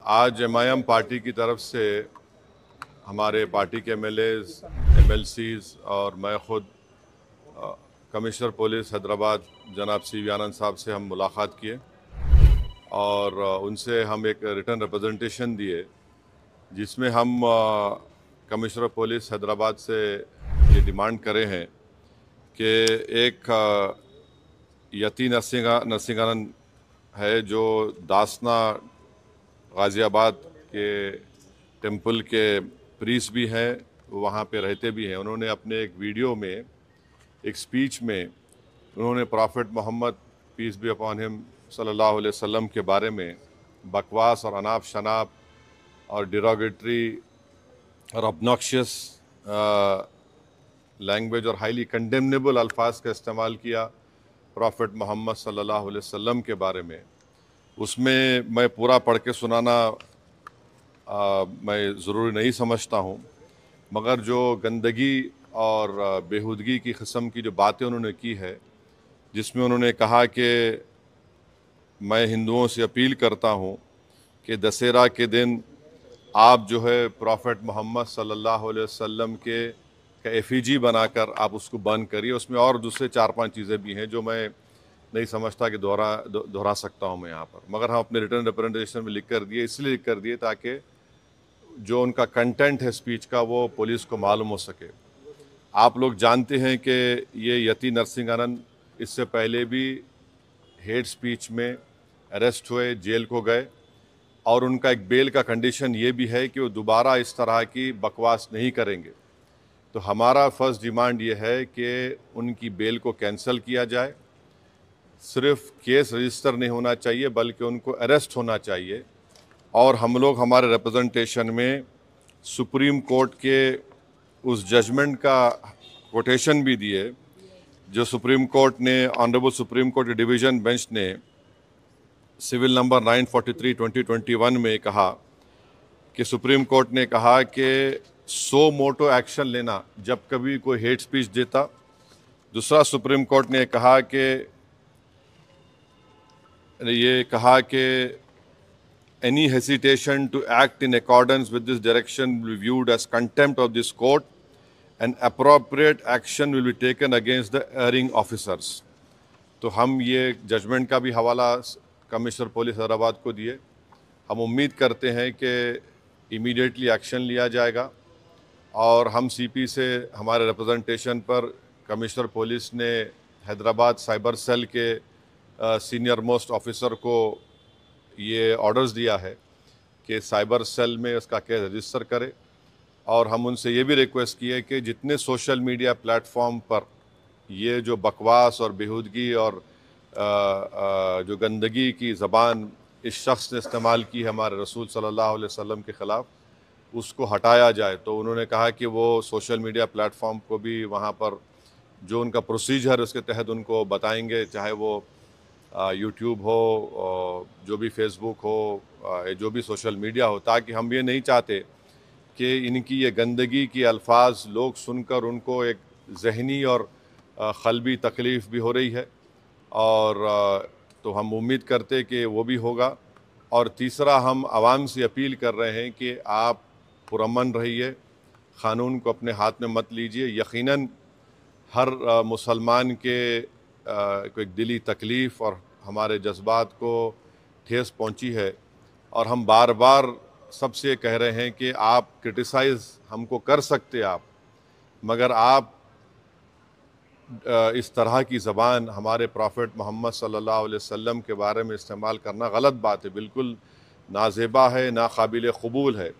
आज MIM party की तरफ से हमारे पार्टी के एमएलएज, एमएलसीज और मैं खुद कमिश्नर पुलिस हैदराबाद जनाब सीवी आनंद साहब से हम मुलाकात किए और उनसे हम एक रिटर्न रिप्रेजेंटेशन दिए जिसमें हम कमिश्नर पुलिस हैदराबाद से ये डिमांड करे हैं कि एक यती नरसिंहानंद है जो दासना गाज़ियाबाद के टेंपल के प्रीस्ट भी हैं, वहाँ पे रहते भी हैं। उन्होंने अपने एक वीडियो में, एक स्पीच में उन्होंने prophet Muhammad peace be upon him सल्लल्लाहु अलैहि वसल्लम के बारे में बकवास और अनाप शनाप और डिरोगेटरी और ऑब्नॉक्शियस लैंग्वेज और हाईली कंडेमनेबल अल्फाज का इस्तेमाल किया प्रॉफिट मोहम्मद सल्लल्लाहु अलैहि वसल्लम के बारे में। उसमें मैं पूरा पढ़ के सुनाना मैं ज़रूरी नहीं समझता हूँ, मगर जो गंदगी और बेहूदगी की किस्म की जो बातें उन्होंने की है, जिसमें उन्होंने कहा कि मैं हिंदुओं से अपील करता हूँ कि दशहरा के दिन आप जो है प्रॉफिट मोहम्मद सल्लल्लाहु अलैहि वसल्लम के एफिजी बनाकर आप उसको बंद करिए। उसमें और दूसरे 4-5 चीज़ें भी हैं जो मैं नहीं समझता कि दोहरा सकता हूँ मैं यहाँ पर, मगर हम अपने रिटर्न रिप्रेजेंटेशन में लिख कर दिए, इसलिए लिख कर दिए ताकि जो उनका कंटेंट है स्पीच का वो पुलिस को मालूम हो सके। आप लोग जानते हैं कि ये यती नरसिंहानंद इससे पहले भी हेट स्पीच में अरेस्ट हुए, जेल को गए और उनका एक बेल का कंडीशन ये भी है कि वो दोबारा इस तरह की बकवास नहीं करेंगे। तो हमारा फर्स्ट डिमांड ये है कि उनकी बेल को कैंसिल किया जाए। सिर्फ केस रजिस्टर नहीं होना चाहिए बल्कि उनको अरेस्ट होना चाहिए। और हम लोग हमारे रिप्रेजेंटेशन में सुप्रीम कोर्ट के उस जजमेंट का कोटेशन भी दिए जो सुप्रीम कोर्ट ने, honourable supreme court division bench ने सिविल नंबर 943/2021 में कहा कि सुप्रीम कोर्ट ने कहा कि सो मोटो एक्शन लेना जब कभी कोई हेट स्पीच देता। दूसरा, सुप्रीम कोर्ट ने कहा कि any hesitation to act in accordance with this direction will be viewed as contempt of this court and appropriate action will be taken against the erring officers। तो हम ये judgement का भी हवाला कमिश्नर पुलिस हैदराबाद को दिए। हम उम्मीद करते हैं कि इमीडिएटली एक्शन लिया जाएगा और हम सीपी से हमारे रिप्रेजेंटेशन पर कमिश्नर पुलिस ने हैदराबाद साइबर सेल के सीनियर मोस्ट ऑफिसर को ये ऑर्डर्स दिया है कि साइबर सेल में उसका केस रजिस्टर करे। और हम उनसे ये भी रिक्वेस्ट की है कि जितने सोशल मीडिया प्लेटफॉर्म पर ये जो बकवास और बेहूदगी और जो गंदगी की ज़बान इस शख्स ने इस्तेमाल की है हमारे रसूल सल्लल्लाहु अलैहि वसल्लम के ख़िलाफ़, उसको हटाया जाए। तो उन्होंने कहा कि वो सोशल मीडिया प्लेटफॉर्म को भी वहाँ पर जो उनका प्रोसीजर उसके तहत उनको बताएंगे, चाहे वो यूट्यूब हो, जो भी फेसबुक हो, जो भी सोशल मीडिया हो, ताकि हम ये नहीं चाहते कि इनकी ये गंदगी की अल्फाज लोग सुनकर उनको एक जहनी और क़ल्बी तकलीफ़ भी हो रही है। और तो हम उम्मीद करते कि वो भी होगा। और तीसरा, हम आवाम से अपील कर रहे हैं कि आप पुरअमन रहिए, क़ानून को अपने हाथ में मत लीजिए। यकीनन हर मुसलमान के को एक दिली तकलीफ़ और हमारे जज्बात को ठेस पहुंची है और हम बार बार सबसे कह रहे हैं कि आप क्रिटिसाइज़ हमको कर सकते आप, मगर आप इस तरह की ज़बान हमारे प्रॉफिट मोहम्मद सल्लल्लाहु अलैहि वसल्लम के बारे में इस्तेमाल करना गलत बात है, बिल्कुल नाज़ेबा है, नाकाबिल क़बूल है।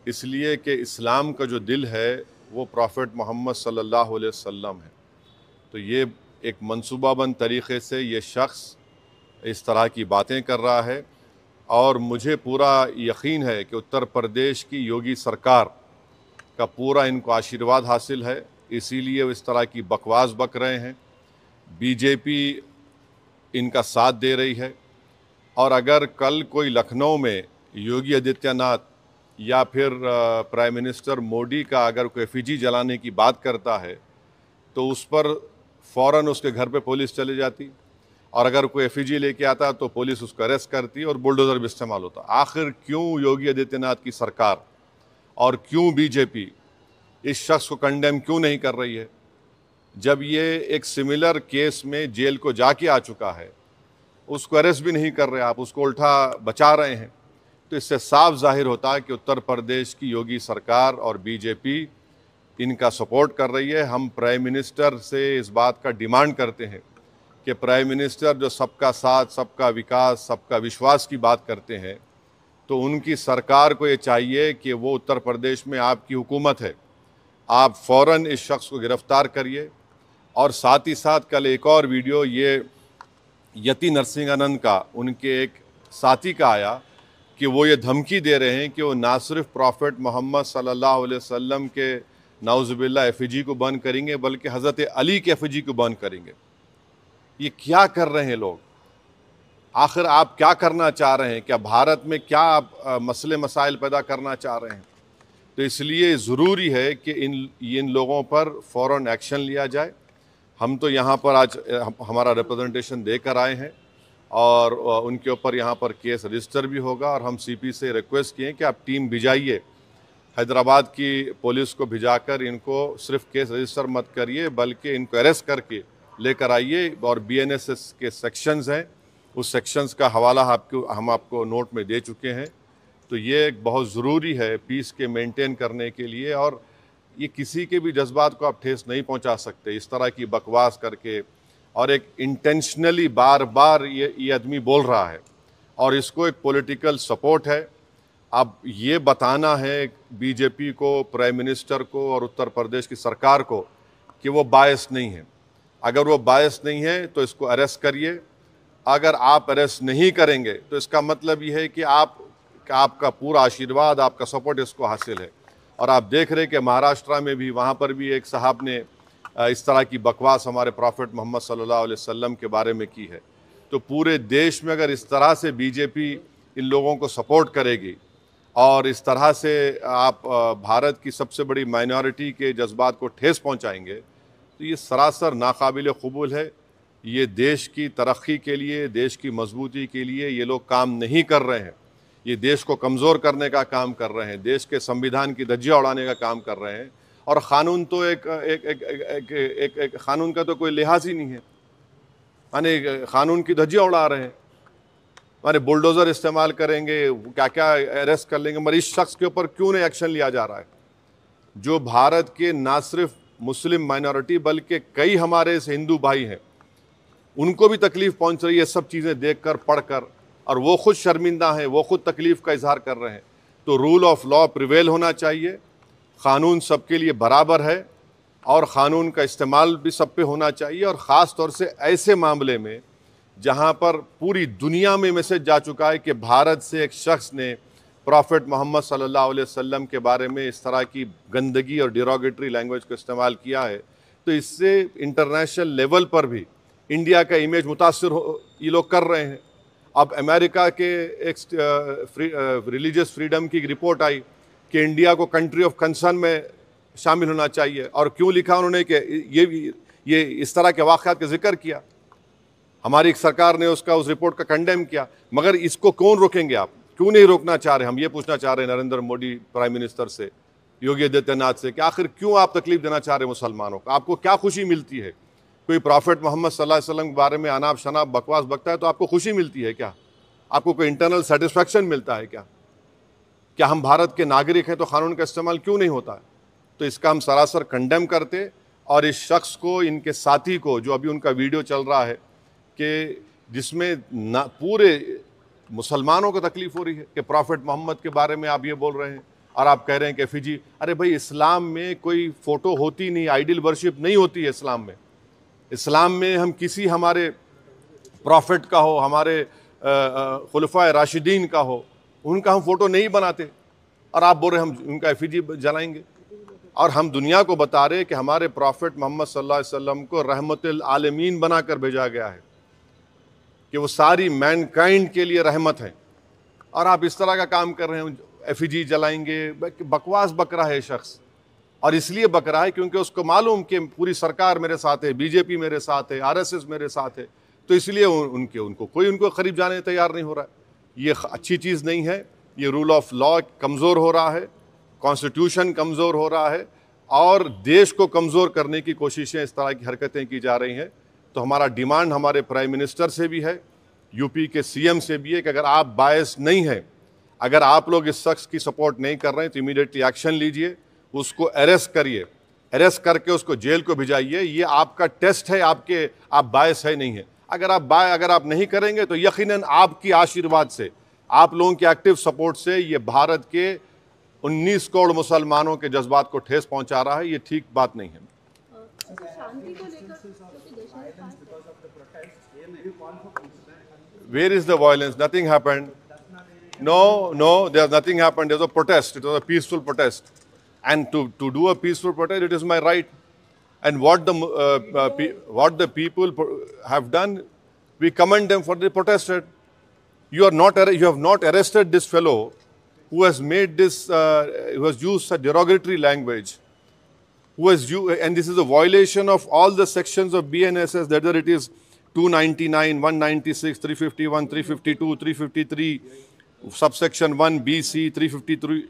इसलिए कि इस्लाम का जो दिल है वो प्रॉफिट मोहम्मद सल्लल्लाहु अलैहि वसल्लम है। तो ये एक मंसूबाबंद तरीक़े से ये शख्स इस तरह की बातें कर रहा है और मुझे पूरा यकीन है कि उत्तर प्रदेश की योगी सरकार का पूरा इनको आशीर्वाद हासिल है, इसीलिए वो इस तरह की बकवास बक रहे हैं। बीजेपी इनका साथ दे रही है और अगर कल कोई लखनऊ में योगी आदित्यनाथ या फिर प्राइम मिनिस्टर मोदी का अगर कोई एफिजी जलाने की बात करता है तो उस पर फ़ौरन उसके घर पे पुलिस चली जाती और अगर कोई एफईजी लेके आता तो पुलिस उसको अरेस्ट करती और बुलडोज़र भी इस्तेमाल होता। आखिर क्यों योगी आदित्यनाथ की सरकार और क्यों बीजेपी इस शख्स को कंडेम क्यों नहीं कर रही है? जब ये एक सिमिलर केस में जेल को जाके आ चुका है, उसको अरेस्ट भी नहीं कर रहे आप, उसको उल्टा बचा रहे हैं। तो इससे साफ जाहिर होता है कि उत्तर प्रदेश की योगी सरकार और बीजेपी इनका सपोर्ट कर रही है। हम प्राइम मिनिस्टर से इस बात का डिमांड करते हैं कि प्राइम मिनिस्टर जो सबका साथ, सबका विकास, सबका विश्वास की बात करते हैं, तो उनकी सरकार को ये चाहिए कि वो उत्तर प्रदेश में आपकी हुकूमत है, आप फ़ौरन इस शख्स को गिरफ़्तार करिए। और साथ ही साथ कल एक और वीडियो ये यति नरसिंहानंद का, उनके एक साथी का आया कि वो ये धमकी दे रहे हैं कि वो ना सिर्फ प्रॉफेट मोहम्मद सल्लल्लाहु अलैहि वसल्लम के नाउज़ुबिल्लाह एफईजी को बंद करेंगे, बल्कि हज़रत अली के एफईजी को बंद करेंगे। ये क्या कर रहे हैं लोग? आखिर आप क्या करना चाह रहे हैं? क्या भारत में क्या आप मसले मसाइल पैदा करना चाह रहे हैं? तो इसलिए ज़रूरी है कि इन लोगों पर फ़ौरन एक्शन लिया जाए। हम तो यहाँ पर आज हमारा रिप्रेजेंटेशन देकर आए हैं और उनके ऊपर यहाँ पर केस रजिस्टर भी होगा। और हम सीपी से रिक्वेस्ट किए कि आप टीम भिजाइए, हैदराबाद की पुलिस को भिजाकर इनको सिर्फ केस रजिस्टर मत करिए, बल्कि इनको अरेस्ट करके लेकर आइए। और बीएनएसएस के सेक्शंस हैं, उस सेक्शंस का हवाला हम आपको नोट में दे चुके हैं। तो ये एक बहुत ज़रूरी है पीस के मेंटेन करने के लिए। और ये किसी के भी जज्बात को आप ठेस नहीं पहुंचा सकते इस तरह की बकवास करके। और एक इंटेंशनली बार बार ये आदमी बोल रहा है और इसको एक पॉलिटिकल सपोर्ट है। अब ये बताना है बीजेपी को, प्राइम मिनिस्टर को और उत्तर प्रदेश की सरकार को कि वो बायस नहीं है। अगर वो बायस नहीं है तो इसको अरेस्ट करिए। अगर आप अरेस्ट नहीं करेंगे तो इसका मतलब ये है कि आपका पूरा आशीर्वाद, आपका सपोर्ट इसको हासिल है। और आप देख रहे हैं कि महाराष्ट्र में भी, वहाँ पर भी एक साहब ने इस तरह की बकवास हमारे प्रॉफेट मोहम्मद सल्लल्लाहु अलैहि वसल्लम के बारे में की है। तो पूरे देश में अगर इस तरह से बीजेपी इन लोगों को सपोर्ट करेगी और इस तरह से आप भारत की सबसे बड़ी माइनॉरिटी के जज्बात को ठेस पहुंचाएंगे, तो ये सरासर नाकाबिल कबूल है। ये देश की तरक्की के लिए, देश की मजबूती के लिए ये लोग काम नहीं कर रहे हैं। ये देश को कमज़ोर करने का काम कर रहे हैं, देश के संविधान की धज्जियाँ उड़ाने का काम कर रहे हैं। और क़ानून तो एक क़ानून का तो कोई लिहाज ही नहीं है, माने क़ानून की धज्जियाँ उड़ा रहे हैं। माने बुलडोज़र इस्तेमाल करेंगे, क्या क्या अरेस्ट कर लेंगे, मगर इस शख्स के ऊपर क्यों नहीं एक्शन लिया जा रहा है? जो भारत के ना सिर्फ मुस्लिम माइनॉरिटी बल्कि कई हमारे हिंदू भाई हैं, उनको भी तकलीफ़ पहुंच रही है सब चीज़ें देखकर, पढ़कर, और वो खुद शर्मिंदा हैं, वो खुद तकलीफ़ का इजहार कर रहे हैं। तो रूल ऑफ लॉ प्रिवेल होना चाहिए, क़ानून सबके लिए बराबर है और क़ानून का इस्तेमाल भी सब पे होना चाहिए। और ख़ास तौर से ऐसे मामले में जहाँ पर पूरी दुनिया में मैसेज जा चुका है कि भारत से एक शख्स ने प्रॉफेट मोहम्मद सल्लल्लाहु अलैहि वसल्लम के बारे में इस तरह की गंदगी और डिरोगेटरी लैंग्वेज को इस्तेमाल किया है, तो इससे इंटरनेशनल लेवल पर भी इंडिया का इमेज मुतासर ये लोग कर रहे हैं। अब अमेरिका के एक रिलीजियस फ्रीडम की रिपोर्ट आई कि इंडिया को कंट्री ऑफ कंसर्न में शामिल होना चाहिए। और क्यों लिखा उन्होंने कि ये इस तरह के वाक़यात का जिक्र किया, हमारी सरकार ने उस रिपोर्ट का कंडेम किया। मगर इसको कौन रोकेंगे आप? क्यों नहीं रोकना चाह रहे? हम ये पूछना चाह रहे हैं नरेंद्र मोदी प्राइम मिनिस्टर से, योगी आदित्यनाथ से, कि आखिर क्यों आप तकलीफ देना चाह रहे हैं मुसलमानों को? आपको क्या खुशी मिलती है? कोई प्रॉफेट मोहम्मद सल्लल्लाहु अलैहि वसल्लम के बारे में अनाप शनाप बकवास बकता है तो आपको खुशी मिलती है क्या? आपको कोई इंटरनल सेटिस्फैक्शन मिलता है क्या? क्या हम भारत के नागरिक हैं तो क़ानून का इस्तेमाल क्यों नहीं होता है? तो इसका हम सरासर कंडेम करते। और इस शख्स को, इनके साथी को, जो अभी उनका वीडियो चल रहा है कि जिसमें पूरे मुसलमानों को तकलीफ़ हो रही है कि प्रॉफेट मोहम्मद के बारे में आप ये बोल रहे हैं और आप कह रहे हैं कि एफईजी। अरे भाई, इस्लाम में कोई फ़ोटो होती नहीं, आइडल वर्शिप नहीं होती है इस्लाम में। इस्लाम में हम किसी हमारे प्रॉफिट का हो, हमारे खुलफाए राशिदीन का हो, उनका हम फ़ोटो नहीं बनाते। और आप बोल रहे हम उनका एफईजी जलाएंगे। और हम दुनिया को बता रहे कि हमारे प्रॉफिट मोहम्मद सल्लल्लाहु अलैहि वसल्लम को रहमतुल आलमीन बनाकर भेजा गया है, कि वो सारी मैनकाइंड के लिए रहमत है। और आप इस तरह का काम कर रहे हैं, एफईजी जलाएंगे। बकवास बक रहा है शख्स, और इसलिए बक रहा है क्योंकि उसको मालूम कि पूरी सरकार मेरे साथ है, बीजेपी मेरे साथ है, आरएसएस मेरे साथ है। तो इसलिए उनको करीब जाने तैयार नहीं हो रहा है। ये अच्छी चीज़ नहीं है। ये रूल ऑफ लॉ कमज़ोर हो रहा है, कॉन्स्टिट्यूशन कमज़ोर हो रहा है और देश को कमज़ोर करने की कोशिशें, इस तरह की हरकतें की जा रही हैं। तो हमारा डिमांड हमारे प्राइम मिनिस्टर से भी है, यूपी के सीएम से भी है कि अगर आप बायस नहीं हैं, अगर आप लोग इस शख्स की सपोर्ट नहीं कर रहे हैं तो इमीडिएटली एक्शन लीजिए, उसको अरेस्ट करिए, अरेस्ट करके उसको जेल को भिजाइए। ये आपका टेस्ट है, आप बायस है नहीं है। अगर आप नहीं करेंगे तो यकीनन आपकी आशीर्वाद से, आप लोगों के एक्टिव सपोर्ट से ये भारत के 19 करोड़ मुसलमानों के जज्बात को ठेस पहुंचा रहा है। ये ठीक बात नहीं है। Where is the violence? Nothing happened. No, there's nothing happened. There's a protest. It was a peaceful protest. And to do a peaceful protest, it is my right. And what the people have done, we commend them for they protested. You have not arrested this fellow who has made this, who has used such derogatory language, and this is a violation of all the sections of BNSS, whether it is 299, 196, 351, 352, 353, subsection 1 BC, 353.